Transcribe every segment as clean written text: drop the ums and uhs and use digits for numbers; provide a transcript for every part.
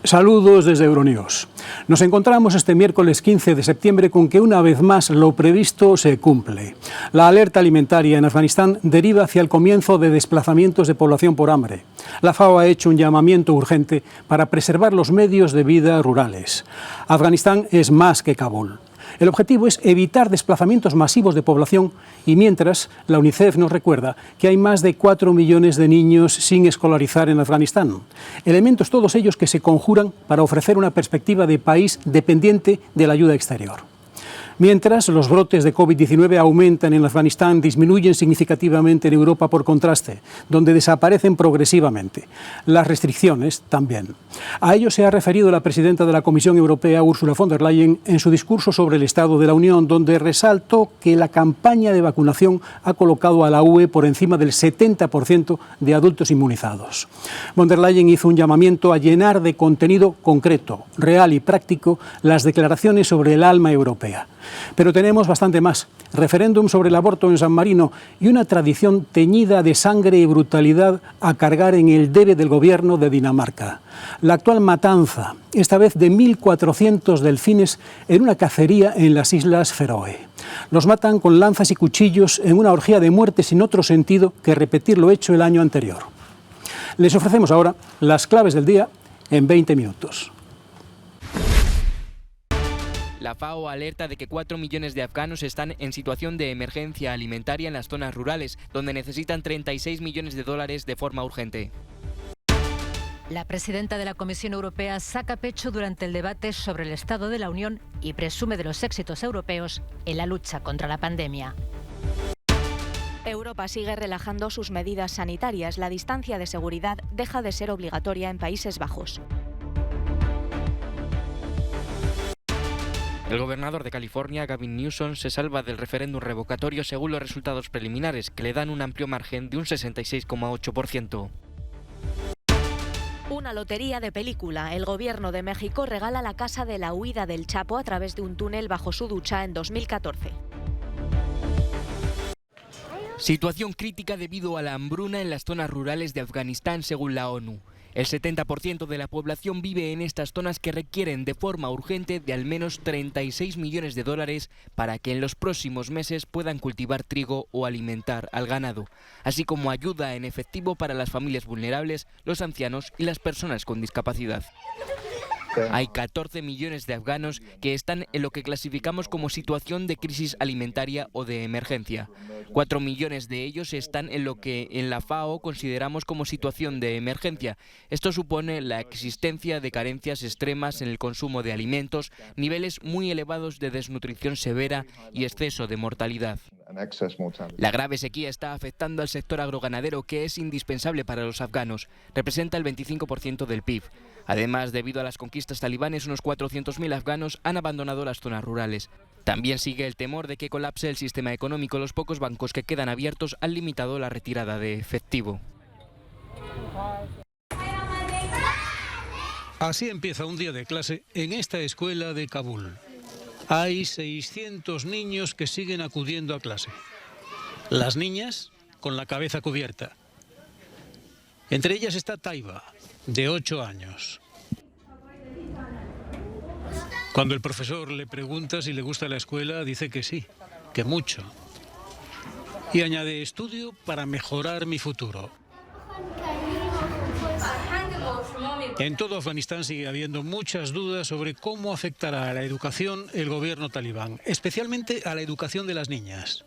Saludos desde Euronews. Nos encontramos este miércoles 15 de septiembre con que una vez más lo previsto se cumple. La alerta alimentaria en Afganistán deriva hacia el comienzo de desplazamientos de población por hambre. La FAO ha hecho un llamamiento urgente para preservar los medios de vida rurales. Afganistán es más que Kabul. El objetivo es evitar desplazamientos masivos de población y mientras la UNICEF nos recuerda que hay más de 4 millones de niños sin escolarizar en Afganistán. Elementos todos ellos que se conjuran para ofrecer una perspectiva de país dependiente de la ayuda exterior. Mientras, los brotes de COVID-19 aumentan en Afganistán, disminuyen significativamente en Europa por contraste, donde desaparecen progresivamente. Las restricciones también. A ello se ha referido la presidenta de la Comisión Europea, Ursula von der Leyen, en su discurso sobre el Estado de la Unión, donde resaltó que la campaña de vacunación ha colocado a la UE por encima del 70% de adultos inmunizados. Von der Leyen hizo un llamamiento a llenar de contenido concreto, real y práctico las declaraciones sobre el alma europea. Pero tenemos bastante más. Referéndum sobre el aborto en San Marino y una tradición teñida de sangre y brutalidad a cargar en el debe del gobierno de Dinamarca. La actual matanza, esta vez de 1.400 delfines en una cacería en las Islas Feroe. Los matan con lanzas y cuchillos en una orgía de muerte sin otro sentido que repetir lo hecho el año anterior. Les ofrecemos ahora las claves del día en 20 minutos. La FAO alerta de que 4 millones de afganos están en situación de emergencia alimentaria en las zonas rurales, donde necesitan 36 millones de dólares de forma urgente. La presidenta de la Comisión Europea saca pecho durante el debate sobre el Estado de la Unión y presume de los éxitos europeos en la lucha contra la pandemia. Europa sigue relajando sus medidas sanitarias. La distancia de seguridad deja de ser obligatoria en Países Bajos. El gobernador de California, Gavin Newsom, se salva del referéndum revocatorio según los resultados preliminares, que le dan un amplio margen de un 66,8%. Una lotería de película. El gobierno de México regala la casa de la huida del Chapo a través de un túnel bajo su ducha en 2014. Situación crítica debido a la hambruna en las zonas rurales de Afganistán, según la ONU. El 70% de la población vive en estas zonas que requieren de forma urgente de al menos 36 millones de dólares para que en los próximos meses puedan cultivar trigo o alimentar al ganado, así como ayuda en efectivo para las familias vulnerables, los ancianos y las personas con discapacidad. Hay 14 millones de afganos que están en lo que clasificamos como situación de crisis alimentaria o de emergencia. 4 millones de ellos están en lo que en la FAO consideramos como situación de emergencia. Esto supone la existencia de carencias extremas en el consumo de alimentos, niveles muy elevados de desnutrición severa y exceso de mortalidad. La grave sequía está afectando al sector agroganadero, que es indispensable para los afganos. Representa el 25% del PIB. Además, debido a las conquistas talibanes, unos 400.000 afganos han abandonado las zonas rurales. También sigue el temor de que colapse el sistema económico. Los pocos bancos que quedan abiertos han limitado la retirada de efectivo. Así empieza un día de clase en esta escuela de Kabul. Hay 600 niños que siguen acudiendo a clase. Las niñas con la cabeza cubierta. Entre ellas está Taiba, de 8 años. Cuando el profesor le pregunta si le gusta la escuela, dice que sí, que mucho. Y añade: estudio para mejorar mi futuro. En todo Afganistán sigue habiendo muchas dudas sobre cómo afectará a la educación el gobierno talibán, especialmente a la educación de las niñas.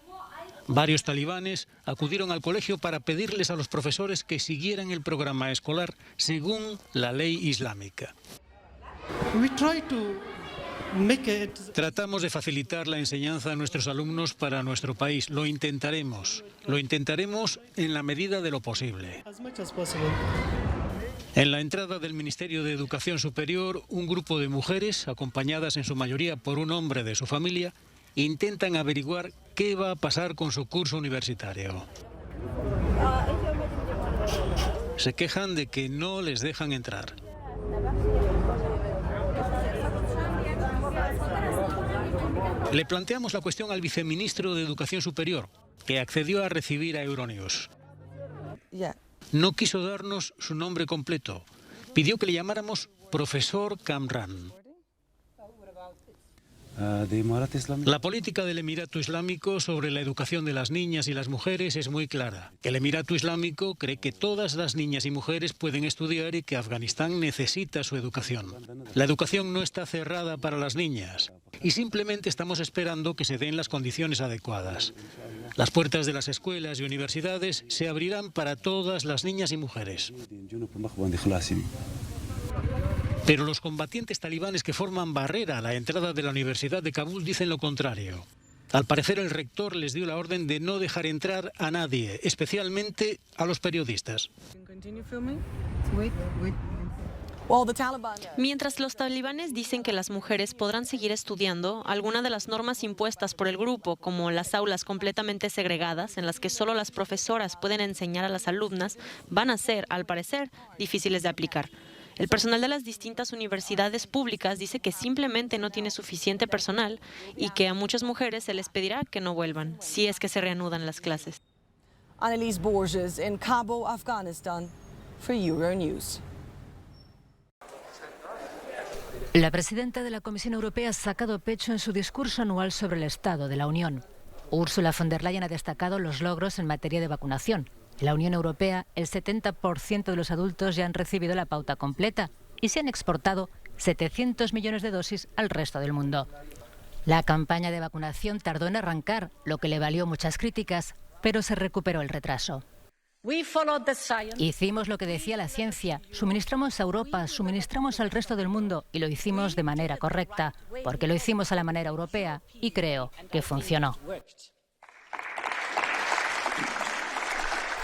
Varios talibanes acudieron al colegio para pedirles a los profesores que siguieran el programa escolar según la ley islámica. Tratamos de facilitar la enseñanza a nuestros alumnos para nuestro país. Lo intentaremos en la medida de lo posible. En la entrada del Ministerio de Educación Superior, un grupo de mujeres, acompañadas en su mayoría por un hombre de su familia, intentan averiguar qué va a pasar con su curso universitario. Se quejan de que no les dejan entrar. Le planteamos la cuestión al viceministro de Educación Superior, que accedió a recibir a Euronews. No quiso darnos su nombre completo. Pidió que le llamáramos profesor Kamran. La política del Emirato Islámico sobre la educación de las niñas y las mujeres es muy clara. El Emirato Islámico cree que todas las niñas y mujeres pueden estudiar y que Afganistán necesita su educación. La educación no está cerrada para las niñas y simplemente estamos esperando que se den las condiciones adecuadas. Las puertas de las escuelas y universidades se abrirán para todas las niñas y mujeres. Pero los combatientes talibanes que forman barrera a la entrada de la Universidad de Kabul dicen lo contrario. Al parecer el rector les dio la orden de no dejar entrar a nadie, especialmente a los periodistas. Mientras los talibanes dicen que las mujeres podrán seguir estudiando, algunas de las normas impuestas por el grupo, como las aulas completamente segregadas, en las que solo las profesoras pueden enseñar a las alumnas, van a ser, al parecer, difíciles de aplicar. El personal de las distintas universidades públicas dice que simplemente no tiene suficiente personal y que a muchas mujeres se les pedirá que no vuelvan, si es que se reanudan las clases. Annelies Borges en Cabo, Afganistán, for Euronews. La presidenta de la Comisión Europea ha sacado pecho en su discurso anual sobre el Estado de la Unión. Ursula von der Leyen ha destacado los logros en materia de vacunación. En la Unión Europea, el 70% de los adultos ya han recibido la pauta completa y se han exportado 700 millones de dosis al resto del mundo. La campaña de vacunación tardó en arrancar, lo que le valió muchas críticas, pero se recuperó el retraso. Hicimos lo que decía la ciencia, suministramos a Europa, suministramos al resto del mundo y lo hicimos de manera correcta, porque lo hicimos a la manera europea y creo que funcionó.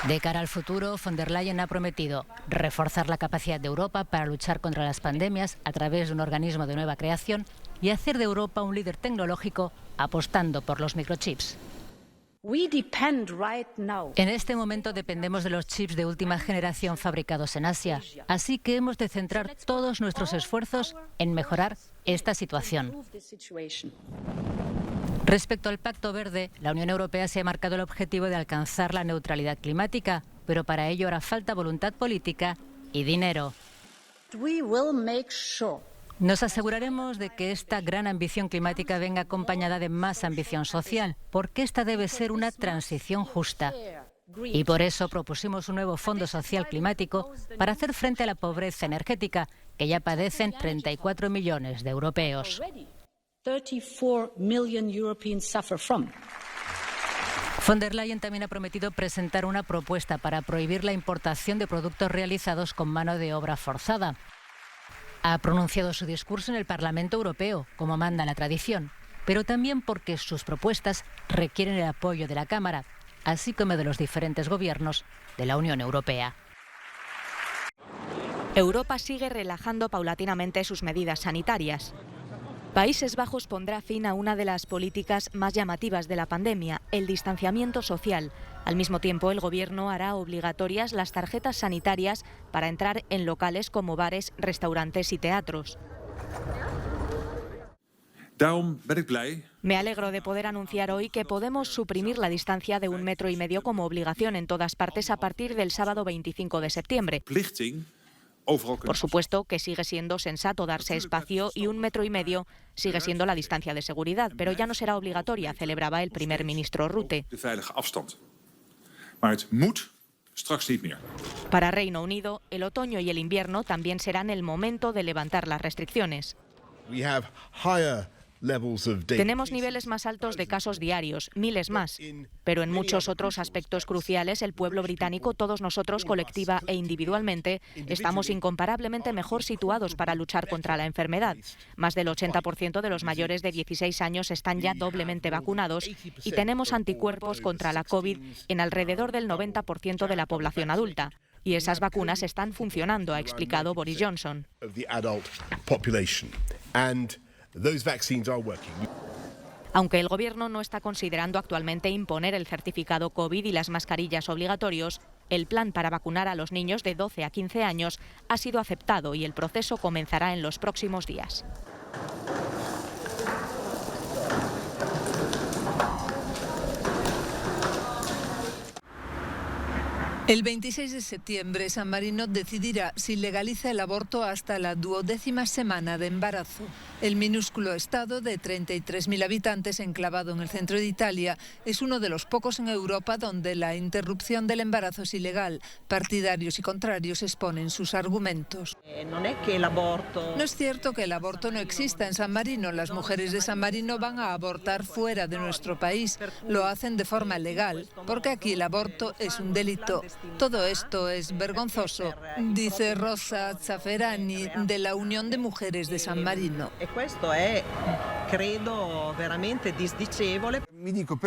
De cara al futuro, von der Leyen ha prometido reforzar la capacidad de Europa para luchar contra las pandemias a través de un organismo de nueva creación y hacer de Europa un líder tecnológico apostando por los microchips. En este momento dependemos de los chips de última generación fabricados en Asia, así que hemos de centrar todos nuestros esfuerzos en mejorar esta situación. Respecto al Pacto Verde, la Unión Europea se ha marcado el objetivo de alcanzar la neutralidad climática, pero para ello hará falta voluntad política y dinero. Nos aseguraremos de que esta gran ambición climática venga acompañada de más ambición social, porque esta debe ser una transición justa. Y por eso propusimos un nuevo Fondo Social Climático para hacer frente a la pobreza energética, que ya padecen 34 millones de europeos. 34 million Europeans suffer from. Von der Leyen también ha prometido presentar una propuesta para prohibir la importación de productos realizados con mano de obra forzada. Ha pronunciado su discurso en el Parlamento Europeo, como manda la tradición, pero también porque sus propuestas requieren el apoyo de la Cámara, así como de los diferentes gobiernos de la Unión Europea. Europa sigue relajando paulatinamente sus medidas sanitarias. Países Bajos pondrá fin a una de las políticas más llamativas de la pandemia, el distanciamiento social. Al mismo tiempo, el Gobierno hará obligatorias las tarjetas sanitarias para entrar en locales como bares, restaurantes y teatros. Me alegro de poder anunciar hoy que podemos suprimir la distancia de 1,5 metros como obligación en todas partes a partir del sábado 25 de septiembre. Por supuesto que sigue siendo sensato darse espacio y 1,5 metros sigue siendo la distancia de seguridad, pero ya no será obligatoria, celebraba el primer ministro Rutte. Para Reino Unido, el otoño y el invierno también serán el momento de levantar las restricciones. Tenemos niveles más altos de casos diarios, miles más, pero en muchos otros aspectos cruciales el pueblo británico, todos nosotros, colectiva e individualmente, estamos incomparablemente mejor situados para luchar contra la enfermedad. Más del 80% de los mayores de 16 años están ya doblemente vacunados y tenemos anticuerpos contra la COVID en alrededor del 90% de la población adulta. Y esas vacunas están funcionando, ha explicado Boris Johnson. Aunque el Gobierno no está considerando actualmente imponer el certificado COVID y las mascarillas obligatorios, el plan para vacunar a los niños de 12 a 15 años ha sido aceptado y el proceso comenzará en los próximos días. El 26 de septiembre, San Marino decidirá si legaliza el aborto hasta la 12ª semana de embarazo. El minúsculo estado de 33.000 habitantes, enclavado en el centro de Italia, es uno de los pocos en Europa donde la interrupción del embarazo es ilegal. Partidarios y contrarios exponen sus argumentos. No es cierto que el aborto no exista en San Marino. Las mujeres de San Marino van a abortar fuera de nuestro país. Lo hacen de forma legal, porque aquí el aborto es un delito. Todo esto es vergonzoso, dice Rosa Zafferani, de la Unión de Mujeres de San Marino.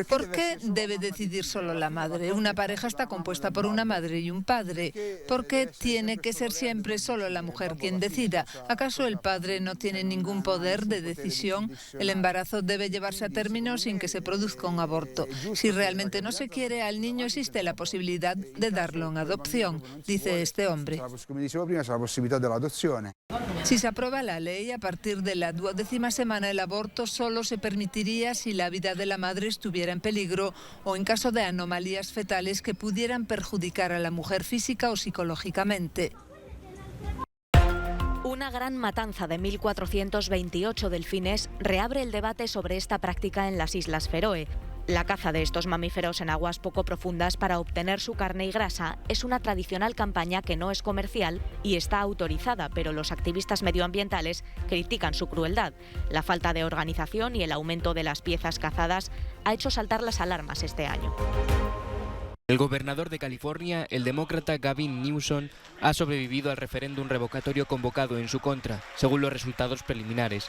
¿Por qué debe decidir solo la madre? Una pareja está compuesta por una madre y un padre. ¿Por qué tiene que ser siempre solo la mujer quien decida? ¿Acaso el padre no tiene ningún poder de decisión? El embarazo debe llevarse a término sin que se produzca un aborto. Si realmente no se quiere al niño, existe la posibilidad de darlo en adopción, dice este hombre. Si se aprueba la ley, a partir de la 12ª semana el aborto solo se permitiría si la vida de la madre estuviera en peligro o en caso de anomalías fetales que pudieran perjudicar a la mujer física o psicológicamente. Una gran matanza de 1428 delfines reabre el debate sobre esta práctica en las Islas Feroe. La caza de estos mamíferos en aguas poco profundas para obtener su carne y grasa es una tradicional campaña que no es comercial y está autorizada, pero los activistas medioambientales critican su crueldad. La falta de organización y el aumento de las piezas cazadas ha hecho saltar las alarmas este año. El gobernador de California, el demócrata Gavin Newsom, ha sobrevivido al referéndum revocatorio convocado en su contra, según los resultados preliminares.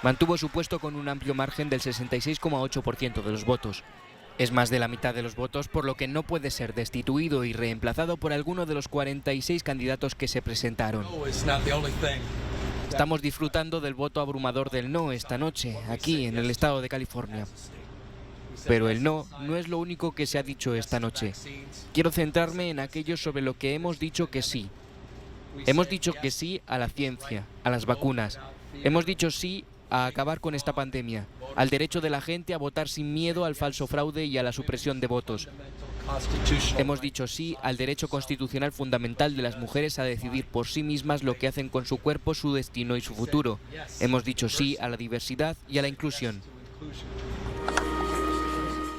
Mantuvo su puesto con un amplio margen del 66,8% de los votos. Es más de la mitad de los votos, por lo que no puede ser destituido y reemplazado por alguno de los 46 candidatos que se presentaron. Estamos disfrutando del voto abrumador del no esta noche, aquí en el estado de California. Pero el no es lo único que se ha dicho esta noche. Quiero centrarme en aquello sobre lo que hemos dicho que sí. Hemos dicho que sí a la ciencia, a las vacunas. Hemos dicho sí a acabar con esta pandemia, al derecho de la gente a votar sin miedo al falso fraude y a la supresión de votos. Hemos dicho sí al derecho constitucional fundamental de las mujeres a decidir por sí mismas lo que hacen con su cuerpo, su destino y su futuro. Hemos dicho sí a la diversidad y a la inclusión.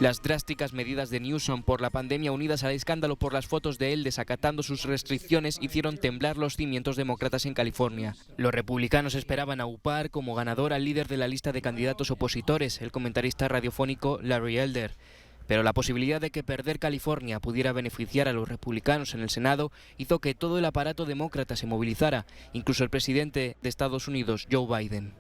Las drásticas medidas de Newsom por la pandemia, unidas al escándalo por las fotos de él desacatando sus restricciones, hicieron temblar los cimientos demócratas en California. Los republicanos esperaban aupar como ganador al líder de la lista de candidatos opositores, el comentarista radiofónico Larry Elder. Pero la posibilidad de que perder California pudiera beneficiar a los republicanos en el Senado hizo que todo el aparato demócrata se movilizara, incluso el presidente de Estados Unidos, Joe Biden.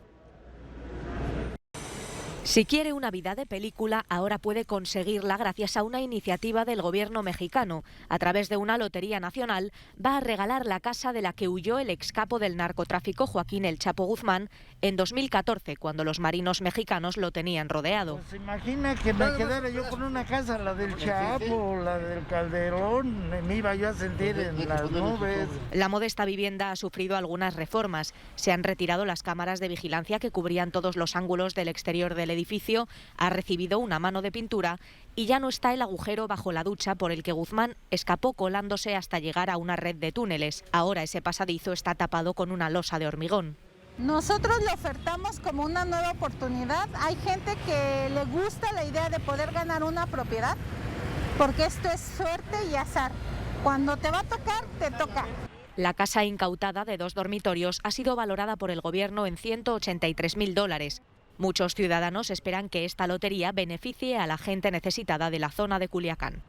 Si quiere una vida de película, ahora puede conseguirla gracias a una iniciativa del gobierno mexicano. A través de una lotería nacional, va a regalar la casa de la que huyó el excapo del narcotráfico Joaquín El Chapo Guzmán en 2014, cuando los marinos mexicanos lo tenían rodeado. Pues imagina que me quedara yo con una casa, la del Chapo, la del Calderón, me iba yo a sentir en las nubes. La modesta vivienda ha sufrido algunas reformas. Se han retirado las cámaras de vigilancia que cubrían todos los ángulos del exterior del edificio, ha recibido una mano de pintura y ya no está el agujero bajo la ducha por el que Guzmán escapó colándose hasta llegar a una red de túneles. Ahora ese pasadizo está tapado con una losa de hormigón. Nosotros le ofertamos como una nueva oportunidad. Hay gente que le gusta la idea de poder ganar una propiedad, porque esto es suerte y azar. Cuando te va a tocar, te toca. La casa incautada de 2 dormitorios ha sido valorada por el gobierno en $183.000. Muchos ciudadanos esperan que esta lotería beneficie a la gente necesitada de la zona de Culiacán.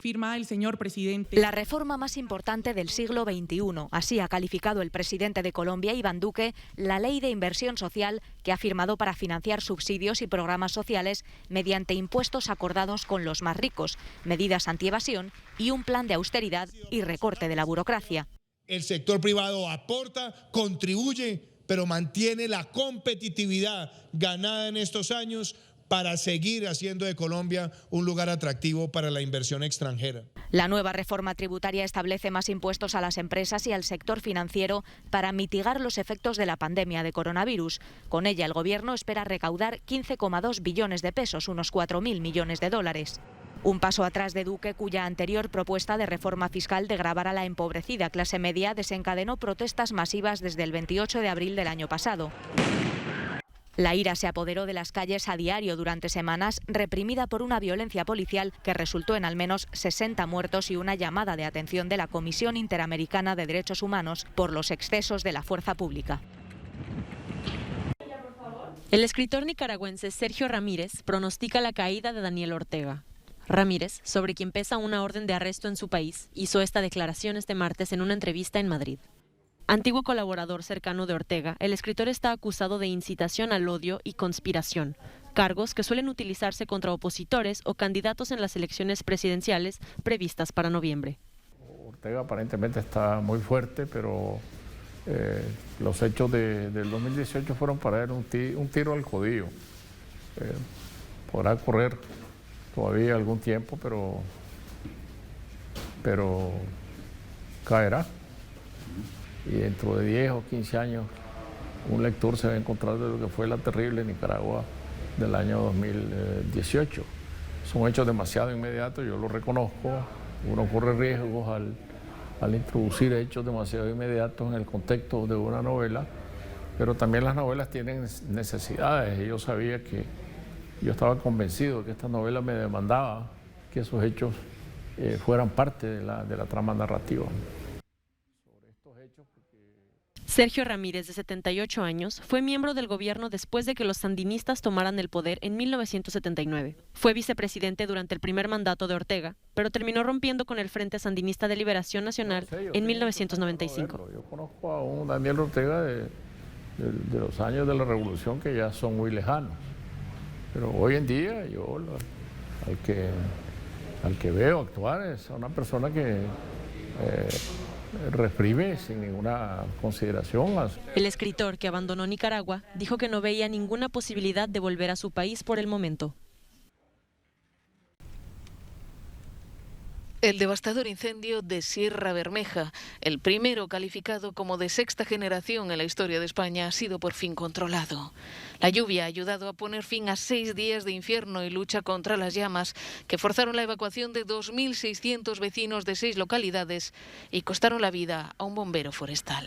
Firma el señor presidente. La reforma más importante del siglo XXI, así ha calificado el presidente de Colombia, Iván Duque, la ley de inversión social que ha firmado para financiar subsidios y programas sociales mediante impuestos acordados con los más ricos, medidas antievasión y un plan de austeridad y recorte de la burocracia. El sector privado aporta, contribuye, pero mantiene la competitividad ganada en estos años para seguir haciendo de Colombia un lugar atractivo para la inversión extranjera. La nueva reforma tributaria establece más impuestos a las empresas y al sector financiero para mitigar los efectos de la pandemia de coronavirus. Con ella, el gobierno espera recaudar 15,2 billones de pesos, unos 4.000 millones de dólares. Un paso atrás de Duque, cuya anterior propuesta de reforma fiscal de gravar a la empobrecida clase media desencadenó protestas masivas desde el 28 de abril del año pasado. La ira se apoderó de las calles a diario durante semanas, reprimida por una violencia policial que resultó en al menos 60 muertos y una llamada de atención de la Comisión Interamericana de Derechos Humanos por los excesos de la fuerza pública. El escritor nicaragüense Sergio Ramírez pronostica la caída de Daniel Ortega. Ramírez, sobre quien pesa una orden de arresto en su país, hizo esta declaración este martes en una entrevista en Madrid. Antiguo colaborador cercano de Ortega, el escritor está acusado de incitación al odio y conspiración, cargos que suelen utilizarse contra opositores o candidatos en las elecciones presidenciales previstas para noviembre. Ortega aparentemente está muy fuerte, pero los hechos del 2018 fueron para él un tiro al jodillo. Podrá correr todavía algún tiempo, pero caerá. Y dentro de 10 o 15 años un lector se va a encontrar de lo que fue la terrible Nicaragua del año 2018. Son hechos demasiado inmediatos, yo lo reconozco. Uno corre riesgos al introducir hechos demasiado inmediatos en el contexto de una novela, pero también las novelas tienen necesidades. Y yo sabía yo estaba convencido que esta novela me demandaba que esos hechos fueran parte de la trama narrativa. Sergio Ramírez, de 78 años, fue miembro del gobierno después de que los sandinistas tomaran el poder en 1979. Fue vicepresidente durante el primer mandato de Ortega, pero terminó rompiendo con el Frente Sandinista de Liberación Nacional en 1995. Yo conozco a un Daniel Ortega de los años de la Revolución que ya son muy lejanos. Pero hoy en día yo al que veo actuar es una persona que reprime sin ninguna consideración. El escritor, que abandonó Nicaragua, dijo que no veía ninguna posibilidad de volver a su país por el momento. El devastador incendio de Sierra Bermeja, el primero calificado como de sexta generación en la historia de España, ha sido por fin controlado. La lluvia ha ayudado a poner fin a 6 días de infierno y lucha contra las llamas que forzaron la evacuación de 2.600 vecinos de 6 localidades y costaron la vida a un bombero forestal.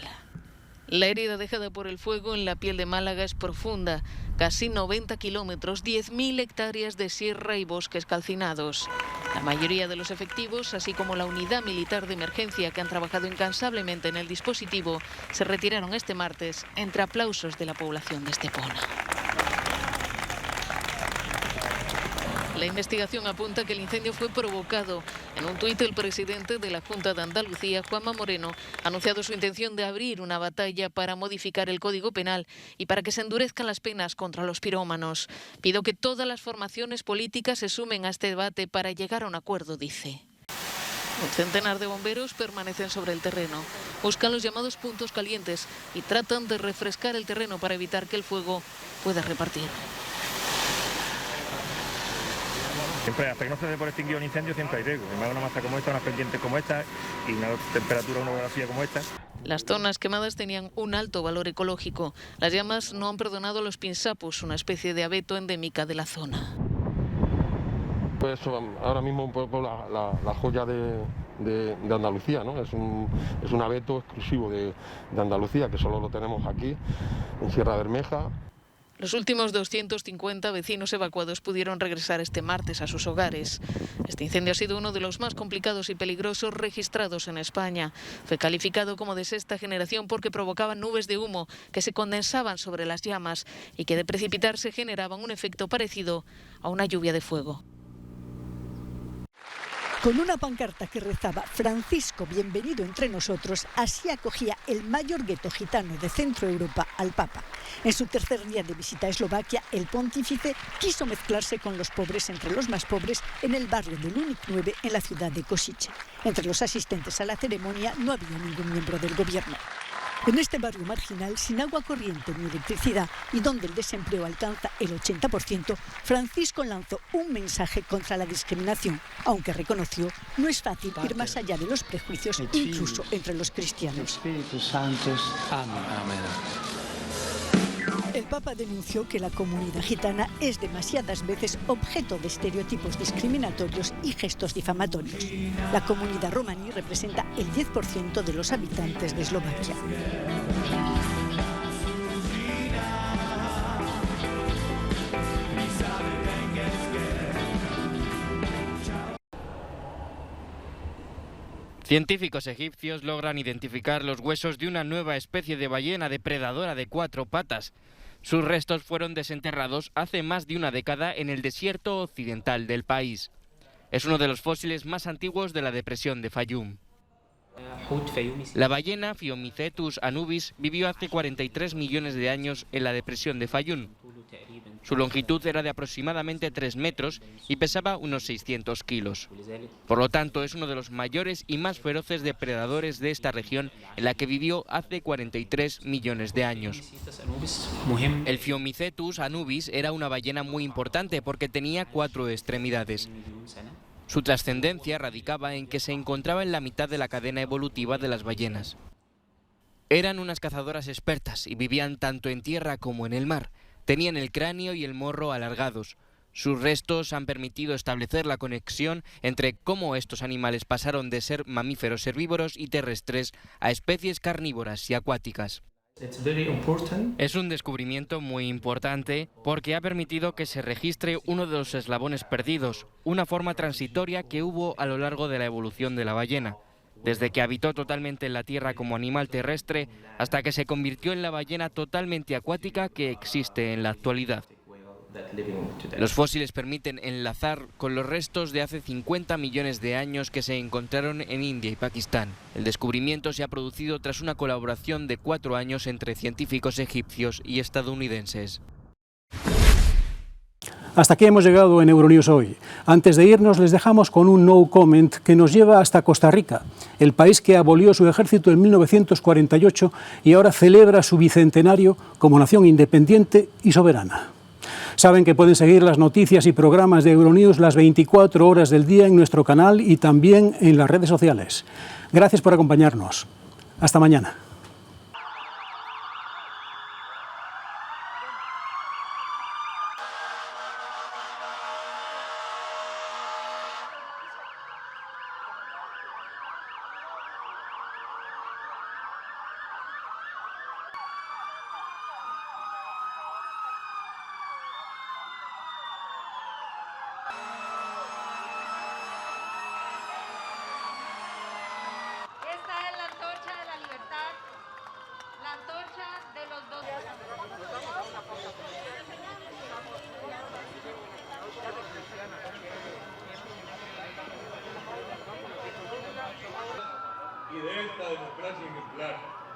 La herida dejada por el fuego en la piel de Málaga es profunda. Casi 90 kilómetros, 10.000 hectáreas de sierra y bosques calcinados. La mayoría de los efectivos, así como la unidad militar de emergencia que han trabajado incansablemente en el dispositivo, se retiraron este martes entre aplausos de la población de Estepona. La investigación apunta que el incendio fue provocado. En un tuit, el presidente de la Junta de Andalucía, Juanma Moreno, ha anunciado su intención de abrir una batalla para modificar el Código Penal y para que se endurezcan las penas contra los pirómanos. Pido que todas las formaciones políticas se sumen a este debate para llegar a un acuerdo, dice. Un centenar de bomberos permanecen sobre el terreno. Buscan los llamados puntos calientes y tratan de refrescar el terreno para evitar que el fuego pueda repartir. Siempre, hasta que no se dé por extinguir un incendio, siempre hay riesgo. Además, una masa como esta, unas pendientes como esta y una temperatura, una orografía como esta. Las zonas quemadas tenían un alto valor ecológico. Las llamas no han perdonado a los pinsapos, una especie de abeto endémica de la zona. Pues ahora mismo un poco la joya de Andalucía, ¿no? Es un abeto exclusivo de Andalucía, que solo lo tenemos aquí, en Sierra Bermeja. Los últimos 250 vecinos evacuados pudieron regresar este martes a sus hogares. Este incendio ha sido uno de los más complicados y peligrosos registrados en España. Fue calificado como de sexta generación porque provocaba nubes de humo que se condensaban sobre las llamas y que de precipitarse generaban un efecto parecido a una lluvia de fuego. Con una pancarta que rezaba «Francisco, bienvenido entre nosotros», así acogía el mayor gueto gitano de Centro Europa al Papa. En su tercer día de visita a Eslovaquia, el pontífice quiso mezclarse con los pobres entre los más pobres en el barrio de Lunik 9 en la ciudad de Košice. Entre los asistentes a la ceremonia no había ningún miembro del gobierno. En este barrio marginal, sin agua corriente ni electricidad y donde el desempleo alcanza el 80%, Francisco lanzó un mensaje contra la discriminación, aunque reconoció no es fácil ir más allá de los prejuicios, incluso entre los cristianos. El Papa denunció que la comunidad gitana es demasiadas veces objeto de estereotipos discriminatorios y gestos difamatorios. La comunidad romaní representa el 10% de los habitantes de Eslovaquia. Científicos egipcios logran identificar los huesos de una nueva especie de ballena depredadora de 4 patas. Sus restos fueron desenterrados hace más de una década en el desierto occidental del país. Es uno de los fósiles más antiguos de la depresión de Fayum. La ballena Phiomicetus anubis vivió hace 43 millones de años en la depresión de Fayum. Su longitud era de aproximadamente 3 metros y pesaba unos 600 kilos. Por lo tanto, es uno de los mayores y más feroces depredadores de esta región, en la que vivió hace 43 millones de años. El Phiomicetus anubis era una ballena muy importante porque tenía 4 extremidades. Su trascendencia radicaba en que se encontraba en la mitad de la cadena evolutiva de las ballenas. Eran unas cazadoras expertas y vivían tanto en tierra como en el mar. Tenían el cráneo y el morro alargados. Sus restos han permitido establecer la conexión entre cómo estos animales pasaron de ser mamíferos herbívoros y terrestres a especies carnívoras y acuáticas. Es un descubrimiento muy importante porque ha permitido que se registre uno de los eslabones perdidos, una forma transitoria que hubo a lo largo de la evolución de la ballena, desde que habitó totalmente en la tierra como animal terrestre hasta que se convirtió en la ballena totalmente acuática que existe en la actualidad. Los fósiles permiten enlazar con los restos de hace 50 millones de años que se encontraron en India y Pakistán. El descubrimiento se ha producido tras una colaboración de 4 años entre científicos egipcios y estadounidenses. Hasta aquí hemos llegado en Euronews hoy. Antes de irnos les dejamos con un no comment que nos lleva hasta Costa Rica, el país que abolió su ejército en 1948 y ahora celebra su bicentenario como nación independiente y soberana. Saben que pueden seguir las noticias y programas de Euronews las 24 horas del día en nuestro canal y también en las redes sociales. Gracias por acompañarnos. Hasta mañana. Y de esta democracia ejemplar